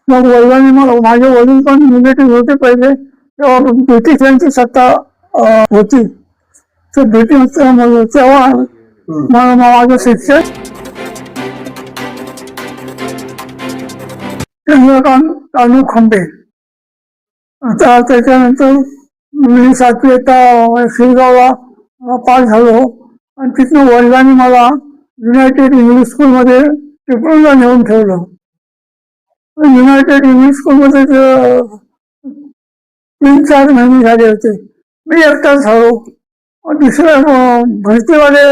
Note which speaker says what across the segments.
Speaker 1: मग वडिलांनी माझे वडील पण निगेटिव्ह होते पहिले, तेव्हा ब्रिटिशांची सत्ता होती. तर ब्रिटिश तेव्हा माझं शिक्षण चंद्रकांत कानू खंबे. आता त्याच्यानंतर मी 7वी शिरगावला पास झालो आणि तिथनं वडिलांनी मला युनायटेड इंग्लिश स्कूलमध्ये चिपळूणला नेऊन ठेवलं. युनायटेड इंग्लिश स्कूलमध्ये 3-4 महिने झाले होते. मी एकटाच झालो. दुसऱ्या भरतीवाले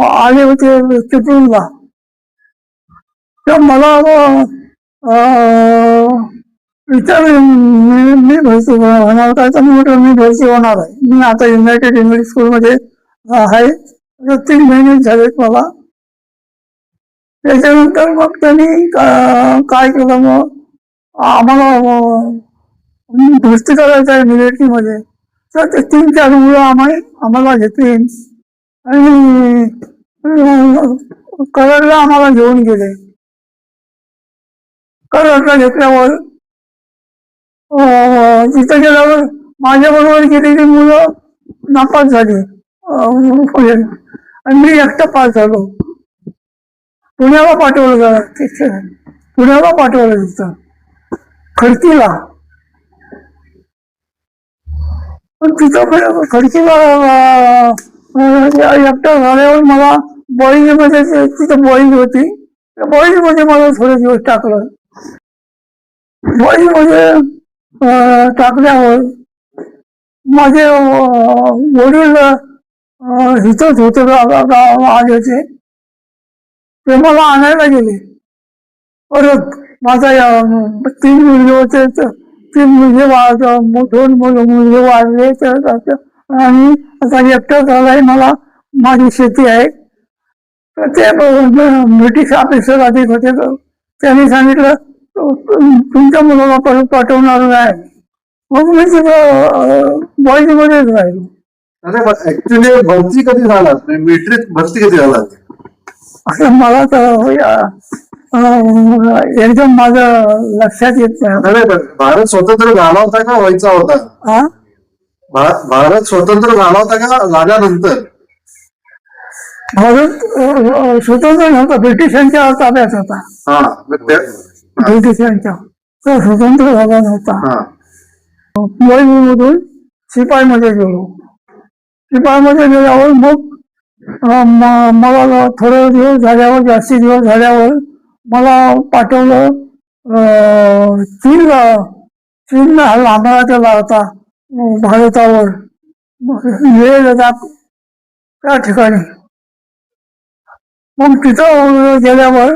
Speaker 1: आले होते चिपळूणला. तर मला विचार मी भरती होणार काय, तर मी म्हटलं मी भरती होणार आहे. मी आता युनायटेड इंग्लिश स्कूलमध्ये आहे. 3 महिने झालेत मला. त्याच्यानंतर मग त्यांनी काय केलं, मग आम्हाला भरती करायचं आहे मिलिटरीमध्ये. तर ते 3-4 मुलं आम्हाला घेतली आणि कराडला आम्हाला घेऊन गेले. कराडला घेतल्यावर तिथे गेल्यावर माझ्याबरोबर गेलेली मुलं नापास झाली आणि मी एकटा पास झालो. पुण्याला पाठवलं तिथं खडकीला. पण तिथं खडकीला एकटा झाल्यावर मला बॉईजमध्ये, तिथं बॉईज होती, त्या बॉईजमध्ये मला थोडे दिवस टाकलं. बॉईजमध्ये टाकल्यावर माझे वडील इथंच होते, आले होते. ते मला आणायला गेले. परत माझा 3 मुलगे होते, 3 मुलगे 2 मुलगे वाढले आणि आता एकटा झालाय. मला माझी शेती आहे. तर ते ब्रिटिश ऑफिसर अधिक होते. त्यांनी सांगितलं तुमच्या मुलाला परत पाठवणार नाही. मग मी तिथं बॉईजमध्येच राहिलो.
Speaker 2: ऍक्च्युली भरती कधी झाला, मिलिटरीत भरती कधी झाला
Speaker 1: असं मला तर एकदम माझं लक्षात येत नाही.
Speaker 2: भारत स्वतंत्र झाला होता का व्हायचा होता? भारत स्वतंत्र झाला होता का झाल्यानंतर?
Speaker 1: भारत स्वतंत्र नव्हता, ब्रिटिशांच्या ताब्यात होता. ब्रिटिशांच्या स्वतंत्र झाला नव्हता. बॉईजमधून शिपाईमध्ये गेलो. शिपाईमध्ये गेल्यावर मग मला थोडे दिवस झाल्यावर, जास्ती दिवस झाल्यावर मला पाठवलं चीनला हल्ला केला होता भारतावर, लेह लडाख त्या ठिकाणी. मग तिथं गेल्यावर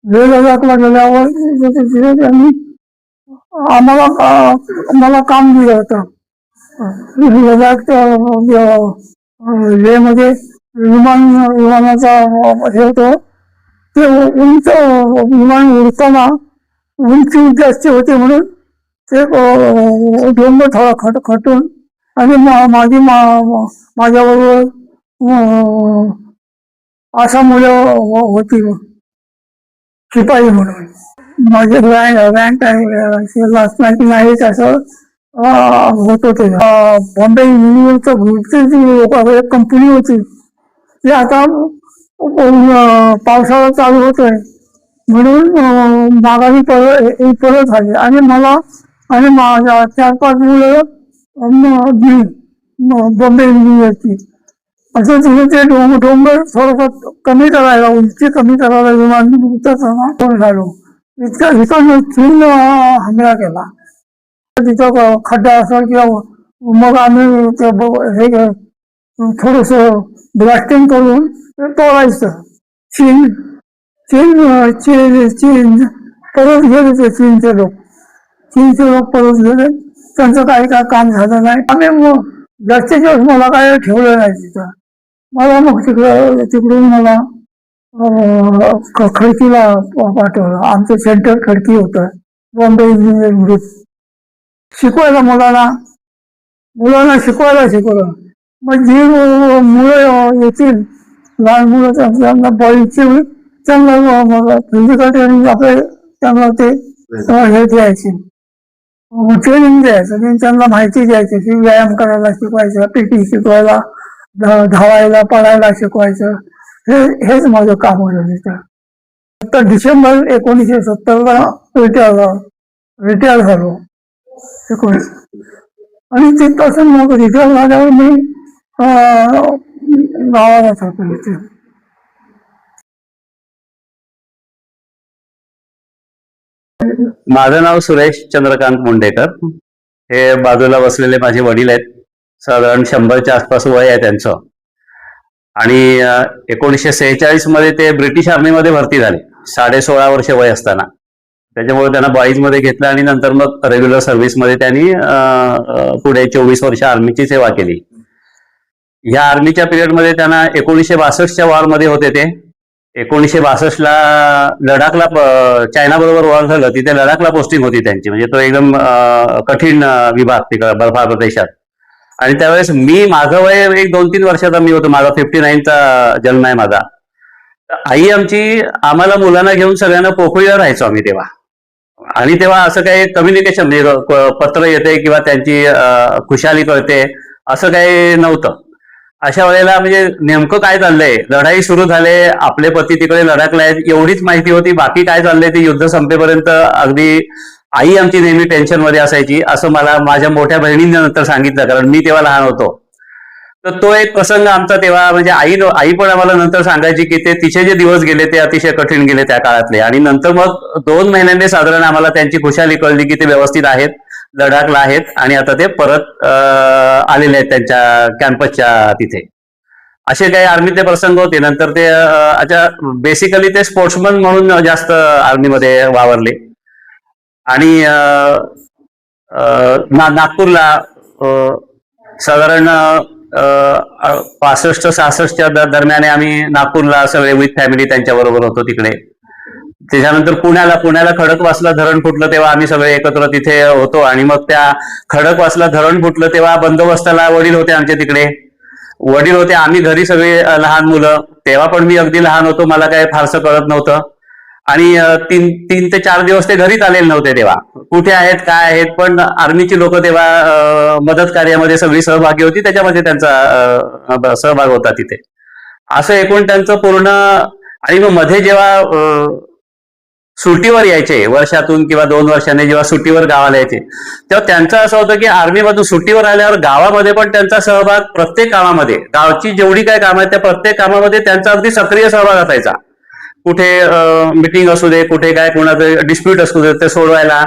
Speaker 1: लेह लडाखला गेल्यावर त्यांनी मला काम दिलं होतं. लेहमध्ये विमानाचा हे होतं. ते उंच विमान उडताना उंची जास्त होती म्हणून ते डोंगर थोडा खटून आणि माझ्याबरोबर अशा मुलं होती शिपाई म्हणून. माझे रँक आहे असं होत होते. बॉम्बे युनिव्हर्सिटी कंपनी होती, ती आता पावसाळा चालू होतोय म्हणून माघारी परत आली आणि मला आणि माझ्या 4-5 मुलं बॉम्बे युनिव्हर्सिटी. असं तिथे ते डोंगर थोडंसं कमी करायला, उंची कमी करायला विमान उतरताना झालो. इतकं चीन हमला केला. तिथं खड्डा असेल किंवा मग आम्ही हे थोडस ब्लास्टिंग करून तोडायचं. चीन परत गेले. ते चीनचे लोक परत गेले. त्यांचं काही काम झालं नाही. आम्ही जास्तीत जास्त मला काय ठेवलं नाही तिथं. मला मग तिकडून मला खडकीला पाठवलं. आमचं सेंटर खडकी होतं, बॉम्बे इंजिनिअरिंग ग्रुप. शिकवायला मुलांना शिकवलं. मग जी मुलं येतील, लहान मुलं त्यांना बॉईजची त्यांना फिजिकल ट्रेनिंग आपले त्यांना ते हे द्यायचे, ट्रेनिंग द्यायचं आणि त्यांना माहिती द्यायची की व्यायाम करायला शिकवायचं, पीटी शिकवायला, धावायला पळायला शिकवायचं. हेच माझं काम होतं तिथं. तर डिसेंबर 1970ला रिटायर झालो 19. आणि तिथपासून मग रिटायर झाल्यावर मी गावालाच होतो इथे.
Speaker 3: माझं नाव सुरेश चंद्रकांत मुंडेकर. हे बाजूला बसलेले माझे वडील आहेत. साधारण 100च्या आसपास वय आहे त्यांचं. आणि 1946 मध्ये ते ब्रिटिश आर्मीमध्ये भरती झाले 16.5 वर्ष वय असताना. त्याच्यामुळे त्यांना बॉईज मध्ये घेतलं आणि नंतर मग रेग्युलर सर्व्हिसमध्ये त्यांनी पुढे 24 वर्ष आर्मीची सेवा केली. ह्या आर्मीच्या पिरियडमध्ये त्यांना 1962च्या वॉरमध्ये होते ते. 1962ला लडाखला चायना बरोबर वॉर झालं, तिथे लडाखला पोस्टिंग होती त्यांची. म्हणजे तो एकदम कठीण विभाग तिकडं बर्फाळ प्रदेशात. आणि त्यावेळेस माझं वय एक 2-3 वर्षाचा मी होतो. माझा 59चा जन्म आहे माझा. आई आमची आम्हाला मुलांना घेऊन सगळ्यांना पोखळीला राहायचो आम्ही तेव्हा. आणि तेव्हा असं काही कम्युनिकेशन म्हणजे पत्र येते किंवा त्यांची खुशाली कळते असं काही नव्हतं. अशा वेळेला म्हणजे नेमकं काय चाललंय, लढाई सुरू झाले, आपले पती तिकडे लडाखला आहेत एवढीच माहिती होती. बाकी काय चाललंय ते युद्ध संपेपर्यंत अगदी आई आमची नेहमी टेन्शन मध्ये असायची, असं मला माझ्या मोठ्या बहिणीने नंतर सांगितलं, कारण मी तेव्हा लहान होतो. तर तो एक प्रसंग आमचा तेव्हा म्हणजे आई पण आम्हाला नंतर सांगायची की ते तिचे जे दिवस गेले ते अतिशय कठीण गेले त्या काळातले. आणि नंतर मग 2 महिन्यांनी साधारण आम्हाला त्यांची खुशाली कळली की ते व्यवस्थित आहेत, लडाखला आहेत आणि आता ते परत आलेले आहेत त्यांच्या कॅम्पसच्या तिथे. असे काही आर्मीचे प्रसंग होते. नंतर ते बेसिकली ते स्पोर्ट्समन म्हणून जास्त आर्मीमध्ये वावरले. आणि नागपूरला साधारण 65-66च्या दरम्यान आम्ही नागपूरला सगळे विथ फॅमिली त्यांच्याबरोबर होतो तिकडे. त्याच्यानंतर पुण्याला खडकवासला धरण फुटलं तेव्हा आम्ही सगळे एकत्र तिथे होतो. आणि मग त्या खडकवासला धरण फुटलं तेव्हा बंदोबस्ताला वडील होते आमचे तिकडे. वडील होते, आम्ही घरी सगळे लहान मुलं. तेव्हा पण मी अगदी लहान होतो, मला काही फारसं कळत नव्हतं. आणि 3 ते 4 दिवस ते घरीच आलेले नव्हते तेव्हा. कुठे आहेत काय आहेत, पण आर्मीची लोक तेव्हा मदत कार्यामध्ये सगळी सहभागी होती, त्याच्यामध्ये त्यांचा सहभाग होता तिथे. असं एकूण त्यांचं पूर्ण. आणि मग मध्ये जेव्हा सुट्टीवर यायचे वर्षातून किंवा 2 वर्षांनी जेव्हा सुट्टीवर गावाला यायचे, तेव्हा त्यांचं असं होतं की आर्मीमधून सुट्टीवर आल्यावर गावामध्ये पण त्यांचा सहभाग, प्रत्येक कामामध्ये गावची जेवढी काय कामं आहेत त्या प्रत्येक कामामध्ये त्यांचा अगदी सक्रिय सहभाग असायचा. कुठे मिटिंग असू दे, कुठे काय कोणाचं डिस्प्यूट असू दे ते सोडवायला,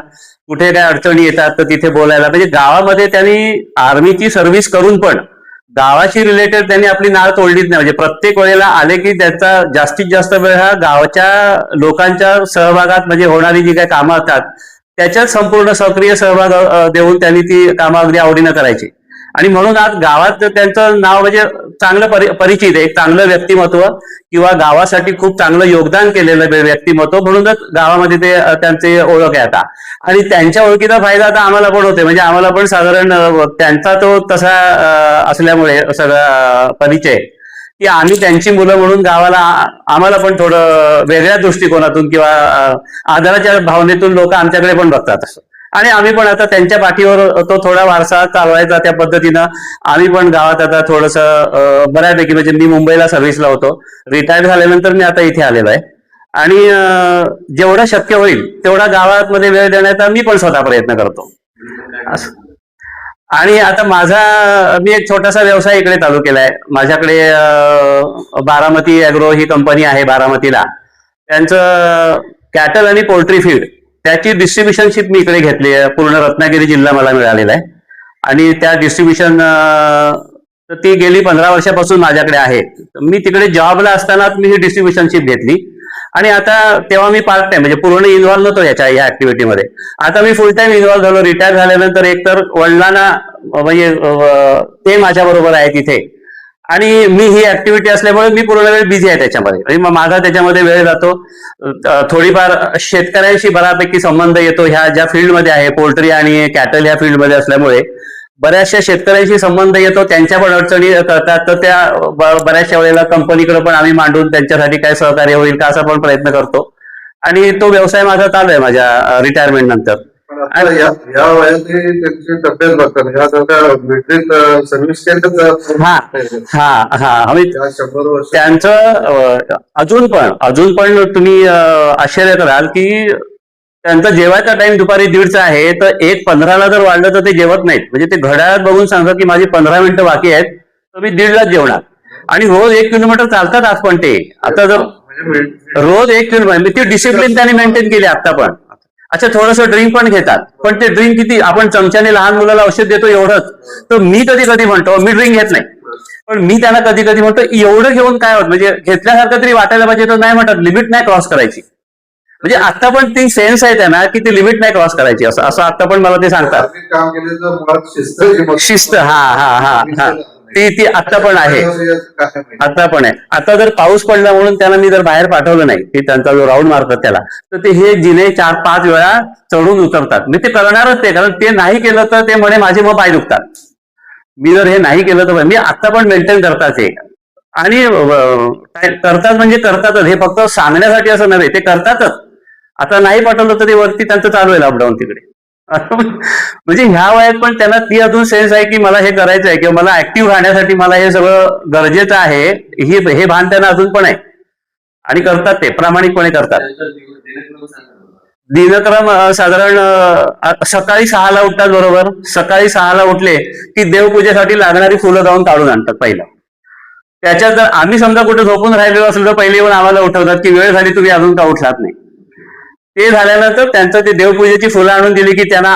Speaker 3: कुठे काय अडचणी येतात तर तिथे बोलायला. म्हणजे गावामध्ये त्यांनी आर्मीची सर्व्हिस करून पण गावाशी रिलेटेड त्यांनी आपली नाळ तोडलीच नाही. म्हणजे प्रत्येक वेळेला आले की त्याचा जास्तीत जास्त वेळ हा गावाच्या लोकांच्या सहभागात म्हणजे होणारी जी काही कामं असतात त्याच्यात संपूर्ण सक्रिय सहभाग देऊन त्यांनी ती कामं अगदी आवडीनं करायची. आणि म्हणून आज गावात त्यांचं नाव म्हणजे चांगलं परिचित आहे, एक चांगलं व्यक्तिमत्व किंवा गावासाठी खूप चांगलं योगदान केलेलं व्यक्तिमत्व म्हणूनच गावामध्ये ते त्यांची ओळख आहे आता. आणि त्यांच्या ओळखीचा फायदा आता आम्हाला पण होतोय. म्हणजे आम्हाला पण साधारण त्यांचा तो तसा असल्यामुळे सगळा परिचय की आम्ही त्यांची मुलं म्हणून गावाला आम्हाला पण थोडं वेगळ्या दृष्टिकोनातून किंवा आदराच्या भावनेतून लोक आमच्याकडे पण बघतात असं. आणि आम्ही पण आता त्यांच्या पाठीवर तो थोडा वारसा चालवायचा त्या पद्धतीनं आम्ही पण गावात आता थोडंसं बऱ्यापैकी. म्हणजे मी मुंबईला सर्व्हिसला होतो, रिटायर झाल्यानंतर मी आता इथे आलेलो आहे. आणि जेवढं शक्य होईल तेवढा गावामध्ये वेळ देण्याचा मी पण स्वतः प्रयत्न करतो असं. आणि आता मी एक छोटासा व्यवसाय इकडे चालू केलाय. माझ्याकडे बारामती अॅग्रो ही कंपनी आहे बारामतीला. त्यांचं कॅटल आणि पोल्ट्री फीड त्याची डिस्ट्रीब्युशनशिप मी इकडे घेतली आहे. पूर्ण रत्नागिरी जिल्हा मला मिळालेला आहे. आणि त्या डिस्ट्रीब्युशन ती गेली 15 वर्षापासून माझ्याकडे आहे. मी तिकडे जॉबला असताना मी ही डिस्ट्रीब्युशनशिप घेतली. आणि आता तेव्हा मी पार्ट टाइम म्हणजे पूर्ण इन्व्हॉल्व नव्हतो या ऍक्टिव्हिटीमध्ये. आता मी फुल टाइम इन्व्हॉल्व झालो. रिटायर झाल्यानंतर एकतर वडिलांना म्हणजे ते माझ्या बरोबर आहे तिथे आणि मी ही ऍक्टिव्हिटी असल्यामुळे मी पूर्ण वेळ बिझी आहे त्याच्यामध्ये. आणि मग माझा त्याच्यामध्ये वेळ जातो. थोडीफार शेतकऱ्यांशी बऱ्यापैकी संबंध येतो ह्या ज्या फील्डमध्ये आहे, पोल्ट्री आणि कॅटल ह्या फील्डमध्ये असल्यामुळे बऱ्याचशा शेतकऱ्यांशी संबंध येतो, त्यांच्या पण अडचणी करतात, तर त्या बऱ्याचशा वेळेला कंपनीकडे पण आम्ही मांडून त्यांच्यासाठी काय सहकार्य होईल का असा पण प्रयत्न करतो. आणि तो व्यवसाय माझा चालू आहे माझ्या रिटायरमेंट नंतर.
Speaker 2: पण आता या वयातही त्यांची तब्येत बघतात, ह्या मिलिटरीत सर्व्हिस केलं.
Speaker 3: हा हा हा आम्ही
Speaker 2: 100 वर्ष
Speaker 3: त्यांचं अजून पण तुम्ही आश्चर्य कराल की त्यांचा जेवायचा टाइम दुपारी 1:30चा आहे, तर 1:15ला जर वाढलं तर ते जेवत नाहीत. म्हणजे ते घड्याळात बघून सांगतात की माझी 15 मिनिटं बाकी आहेत, तर मी 1:30लाच जेवणार. आणि रोज 1 किलोमीटर चालतात आज पण ते. आता जर रोज 1 किलोमीटर ती डिसिप्लिन त्यांनी मेंटेन केली आता पण. अच्छा, थोडंसं ड्रिंक पण घेतात, पण ते ड्रिंक किती, आपण चमच्याने लहान मुलाला औषध देतो एवढंच. तर मी कधी कधी म्हणतो, मी ड्रिंक घेत नाही, पण मी त्यांना कधी कधी म्हणतो एवढं घेऊन काय होत, म्हणजे घेतल्यासारखं तरी वाटायला पाहिजे. तर नाही म्हणतात, लिमिट नाही क्रॉस करायची. म्हणजे आता पण ती सेन्स आहे त्यांना की ती लिमिट नाही क्रॉस करायची, असं आता पण मला ते सांगतात.
Speaker 2: काम केलं तर मुळात
Speaker 3: शिस्त हा हा हा हा ती आता पण आहे. आता पण आहे. आता जर पाऊस पडला म्हणून त्यांना मी जर बाहेर पाठवलं नाही, की त्यांचा जो राऊंड मारतात त्याला, तर ते हे जिने 4-5 वेळा चढून उतरतात. मी ते करणारच ते, कारण ते नाही केलं तर ते म्हणे माझे मग पाय दुखतात. मी जर हे नाही केलं तर मी आता पण मेंटेन करतात हे. आणि करतात म्हणजे करतातच, हे फक्त सांगण्यासाठी असं नव्हे, ते करतातच. आता नाही पाठवलं तर ते वरती त्यांचं चालू आहे लॉकडाऊन तिकडे. म्हणजे ह्या वयात पण त्यांना ती अजून सेन्स आहे की मला हे करायचं आहे, किंवा मला ऍक्टिव्ह राहण्यासाठी मला हे सगळं गरजेचं आहे, हे भान त्यांना अजून पण आहे. आणि करतात ते, प्रामाणिकपणे करतात. दिनक्रम साधारण सकाळी 6ला उठतात बरोबर. सकाळी 6ला उठले की देवपूजेसाठी लागणारी फुलं जाऊन काढून आणतात पहिलं. त्याच्यात जर आम्ही समजा कुठे झोपून राहिलेलो असेल तर पहिले येऊन आम्हाला उठवतात की वेळ झाली, तुम्ही अजून का उठलात नाही. ते झाल्यानंतर त्यांचं ते देवपूजेची फुलं आणून दिली की त्यांना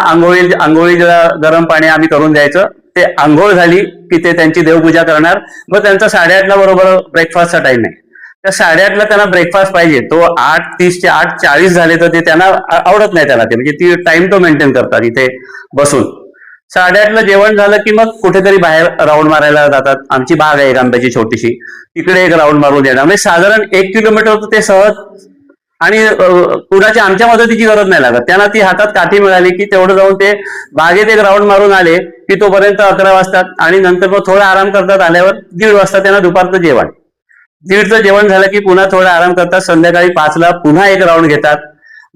Speaker 3: आंघोळी गरम पाणी आम्ही करून द्यायचं. ते आंघोळ झाली की ते त्यांची देवपूजा करणार. मग त्यांचा 8:30ला बरोबर ब्रेकफास्टचा टाइम आहे. त्या 8:30ला त्यांना ब्रेकफास्ट पाहिजे. तो 8:30 ते 8:40 झाले तर ते त्यांना आवडत नाही त्याला, ते म्हणजे ती टाइम तो मेंटेन करतात इथे बसून. 8:30ला जेवण झालं की मग कुठेतरी बाहेर राऊंड मारायला जातात. आमची बाग आहे एक आंब्याची छोटीशी, तिकडे एक राऊंड मारून येणार. म्हणजे साधारण 1 किलोमीटर ते सहज. आणि कुणाची आमच्या मदतीची गरज नाही लागत त्यांना. ती हातात काठी मिळाली की तेवढं जाऊन ते बागेत एक राऊंड मारून आले की तोपर्यंत 11 वाजतात. आणि नंतर मग थोडा आराम करतात. आल्यावर 1:30 वाजता त्यांना दुपारचं जेवण. 1:30चं जेवण झालं की पुन्हा थोडा आराम करतात. संध्याकाळी 5ला पुन्हा एक राऊंड घेतात.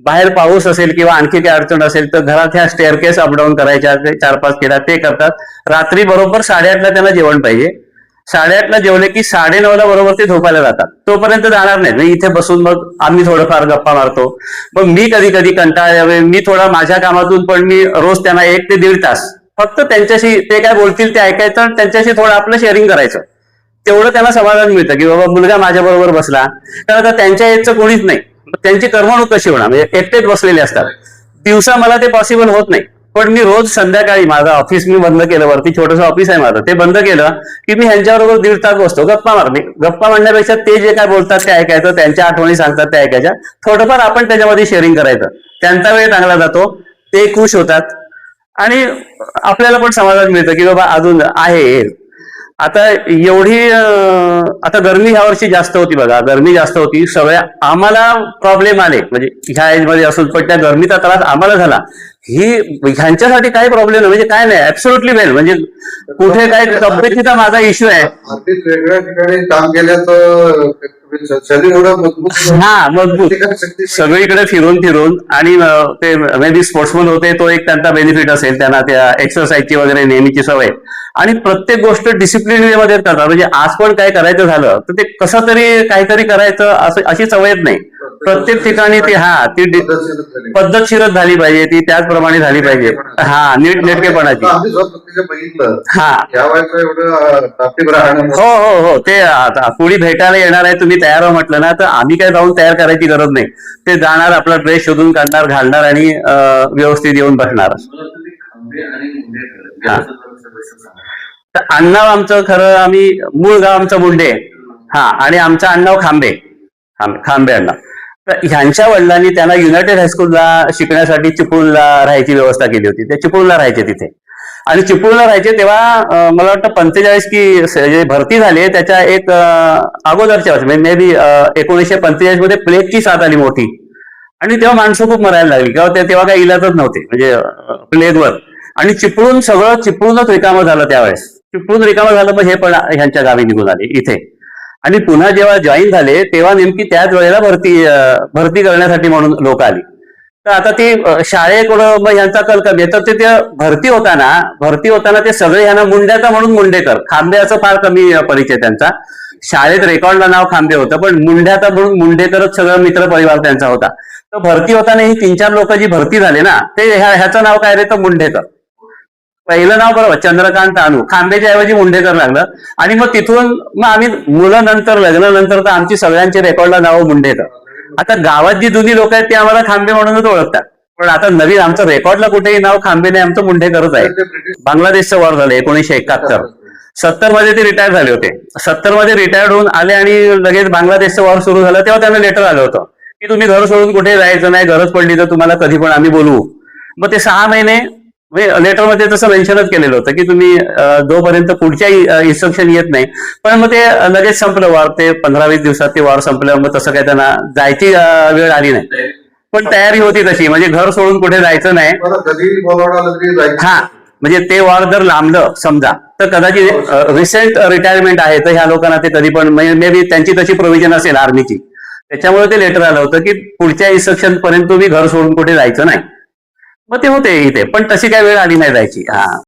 Speaker 3: बाहेर पाऊस असेल किंवा आणखी काही अडचण असेल तर घरात ह्या स्टेअरकेस अपडाऊन करायच्या 4-5 केला ते करतात. रात्री बरोबर 8:30ला त्यांना जेवण पाहिजे. 8:30ला जेवले की 9:30ला बरोबर ते झोपायला जातात. तोपर्यंत जाणार नाहीत. म्हणजे इथे बसून मग आम्ही थोडंफार गप्पा मारतो. मग मी कधी कधी कंटाळा, मी थोडा माझ्या कामातून पण मी रोज त्यांना 1 ते 1.5 तास फक्त त्यांच्याशी, ते काय बोलतील ते ऐकायचं आणि त्यांच्याशी थोडं आपलं शेअरिंग करायचं. तेवढं त्यांना समाधान मिळतं की बाबा मुलगा माझ्या बरोबर बसला. कारण आता त्यांच्या एजचं कोणीच नाही. त्यांची करमणूक कशी होणार, म्हणजे एकटेच बसलेले असतात. दिवसा मला ते पॉसिबल होत नाही. पण मी रोज संध्याकाळी माझं ऑफिस मी बंद केलं, वरती छोटंसं ऑफिस आहे माझं, ते बंद केलं की मी ह्यांच्याबरोबर 1.5 तास बसतो. गप्पा म्हणण्यापेक्षा ते जे काय बोलतात ते ऐकायचं, त्यांच्या आठवणी सांगतात ते ऐकायच्या. थोडंफार आपण त्याच्यामध्ये शेअरिंग करायचं. त्यांचा वेळ चांगला जातो, ते खुश होतात आणि आपल्याला पण समाधान मिळतं की बाबा अजून आहे. आता आता गरमी ह्या वर्षी जास्त होती बघा. गरमी जास्त होती. सगळ्या आम्हाला प्रॉब्लेम आले, म्हणजे ह्या एज मध्ये असून पण त्या गरमीचा त्रास आम्हाला झाला. ह्यांच्यासाठी काही प्रॉब्लेम नाही, म्हणजे काय नाही, ऍब्सोल्युटली वेल. म्हणजे कुठे काय तब्येतीचा माझा इश्यू आहे.
Speaker 2: वेगळ्या ठिकाणी काम केलं तर शरीर एवढं
Speaker 3: मजबूत सगळीकडे फिरून आणि ते मे बी स्पोर्ट्समन होते, तो एक त्यांचा बेनिफिट असेल त्यांना, त्या एक्सरसाइजची वगैरे नेहमीची सवय. आणि प्रत्येक गोष्ट डिसिप्लिन मध्ये करतात. म्हणजे आज पण काय करायचं झालं तर ते कसं तरी काहीतरी करायचं अशी सवयच नाही. प्रत्येक ठिकाणी ती ती पद्धतशीरच झाली पाहिजे, ती त्याचप्रमाणे झाली पाहिजे. नेटकेपणाची. हो ते कुणी भेटायला येणार आहे, तुम्ही तयार हो म्हटलं ना, तर आम्ही काय जाऊन तयार करायची गरज नाही. ते जाणार, आपला ड्रेस शोधून काढणार, घालणार आणि व्यवस्थित येऊन बसणार. तर आडनाव आमचं खरं, आम्ही मूळ गाव आमचं मुंडे, आणि आमचं आडनाव खांबे आडनाव. तर ह्यांच्या वडिलांनी त्यांना युनायटेड हायस्कूलला शिकण्यासाठी चिपळूणला राहायची व्यवस्था केली होती. ते चिपळूणला राहायचे तिथे. आणि चिपळूणला राहायचे तेव्हा मला वाटतं 45 की जे भरती झाली त्याच्या एक अगोदरच्या वर्षी, मे बी 1945 मध्ये प्लेगची साथ आली मोठी. आणि तेव्हा माणसं खूप मरायला लागली, तेव्हा काही इलाजच नव्हते म्हणजे प्लेगवर. आणि चिपळूणच रिकामं झालं त्यावेळेस. चिपळूण रिकामं झालं, मग हे पण ह्यांच्या गावी निघून आले इथे. आणि पुन्हा जेव्हा जॉईन झाले तेव्हा नेमकी त्याच वेळेला भरती करण्यासाठी म्हणून लोक आली. तर आता ती शाळेकडं मग ह्यांचा कल कमी आहे. तर ते भरती होताना ते सगळे ह्यांना मुंड्याचा म्हणून मुंडेकर, खांब्याचं फार कमी परिचय त्यांचा. शाळेत रेकॉर्डला नाव खांबे होतं, पण मुंड्याचा म्हणून मुंडेकरच सगळं मित्र परिवार त्यांचा होता. तर भरती होताना ही 3-4 लोक जी भरती झाले ना, ते ह्याचं नाव काय रे, तर मुंडेकर. पहिलं नाव बरोबर चंद्रकांत अणू, खांबेच्या ऐवजी मुंडेकर लागलं. आणि मग तिथून मग आम्ही मुलं नंतर लग्नानंतर तर आमची सगळ्यांची रेकॉर्डला नावं मुंडेकर. आता गावात जी जुनी लोक आहेत ती आम्हाला खांबे म्हणूनच ओळखतात, पण आता नवीन आमचं रेकॉर्डला कुठेही नाव खांबे नाही, आमचं मुंडेकरच आहे. बांगलादेशचं वॉर झालं 1971. 70 मध्ये ते रिटायर झाले होते. 70 मध्ये रिटायर्ड होऊन आले आणि लगेच बांगलादेशचं वॉर सुरू झालं, तेव्हा त्यांना लेटर आलं होतं की तुम्ही घर सोडून कुठे जायचं नाही, गरज पडली तर तुम्हाला कधी पण आम्ही बोलवू. मग ते 6 महिने लेटरमध्ये तसं मेन्शनच केलेलं होतं की तुम्ही जोपर्यंत पुढच्या इन्स्ट्रक्शन येत नाही. पण मग ते लगेच संपलं वॉर. ते 15-20 दिवसात ते वॉर संपलं. मग तसं काही त्यांना जायची वेळ आली नाही, पण तयारी होती तशी, म्हणजे घर सोडून कुठे जायचं नाही. हा, म्हणजे ते वॉर जर लांबलं समजा तर कदाचित रिसेंट रिटायरमेंट आहे तर ह्या लोकांना ते कधी पण मे बी त्यांची तशी प्रोव्हिजन असेल आर्मीची, त्याच्यामुळे ते लेटर आलं होतं की पुढच्या इन्स्ट्रक्शन पर्यंत तुम्ही घर सोडून कुठे जायचं नाही. मग ते होते इथे, पण तशी काही वेळ आली नाही जायची. हा.